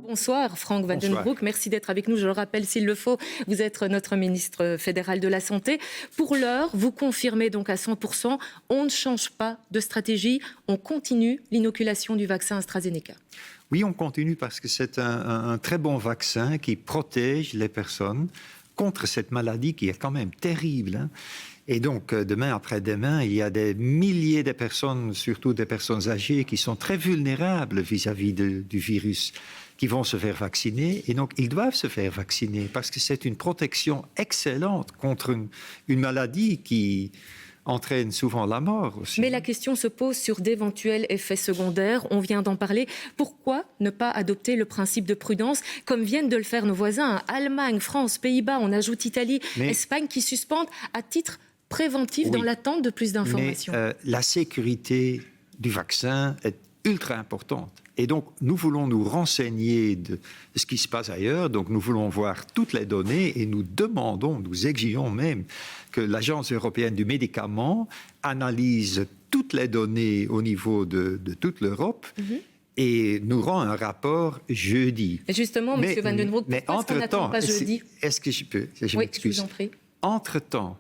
Bonsoir Frank Vandenbroek, merci d'être avec nous. Je le rappelle s'il le faut, vous êtes notre ministre fédéral de la Santé. Pour l'heure, vous confirmez donc à 100%, on ne change pas de stratégie, on continue l'inoculation du vaccin AstraZeneca. Oui, on continue parce que c'est un très bon vaccin qui protège les personnes contre cette maladie qui est quand même terrible, hein. Et donc, demain après-demain, il y a des milliers de personnes, surtout des personnes âgées, qui sont très vulnérables vis-à-vis du virus, qui vont se faire vacciner. Et donc, ils doivent se faire vacciner parce que c'est une protection excellente contre une maladie qui entraîne souvent la mort aussi. Mais la question se pose sur d'éventuels effets secondaires. On vient d'en parler. Pourquoi ne pas adopter le principe de prudence, comme viennent de le faire nos voisins, Allemagne, France, Pays-Bas, on ajoute Italie, Espagne, qui suspendent à titre préventif dans l'attente de plus d'informations. Mais la sécurité du vaccin est ultra importante. Et donc, nous voulons nous renseigner de ce qui se passe ailleurs. Donc, nous voulons voir toutes les données et nous demandons, nous exigeons même que l'Agence européenne du médicament analyse toutes les données au niveau de toute l'Europe et nous rend un rapport jeudi. Et justement, M. Vandenbroek, pourquoi est-ce qu'on n'attend pas jeudi ? Est-ce que je peux ? Je Oui, m'excuse. je vous en prie. Entre-temps,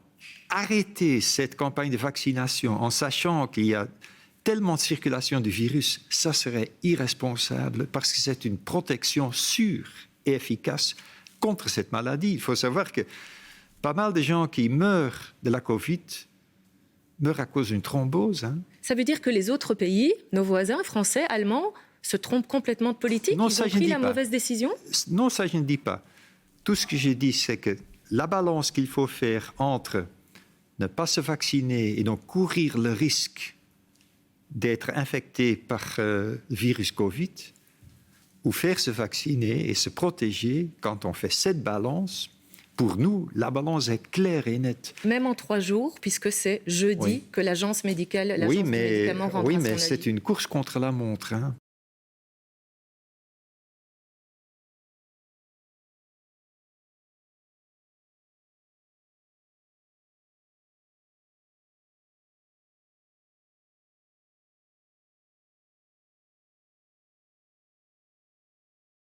arrêter cette campagne de vaccination en sachant qu'il y a tellement de circulation du virus, ça serait irresponsable parce que c'est une protection sûre et efficace contre cette maladie. Il faut savoir que pas mal de gens qui meurent de la Covid meurent à cause d'une thrombose. Hein. Ça veut dire que les autres pays, nos voisins français, allemands, se trompent complètement de politique ? Non, ils ont pris la mauvaise décision ? Non, ça je ne dis pas. Tout ce que j'ai dit, c'est que la balance qu'il faut faire entre ne pas se vacciner et donc courir le risque d'être infecté par le virus Covid, ou faire se vacciner et se protéger, quand on fait cette balance, pour nous, la balance est claire et nette. Même en 3 jours, puisque c'est jeudi que l'agence médicale, l'agence du médicament rendra son avis. Oui, mais c'est une course contre la montre. Hein.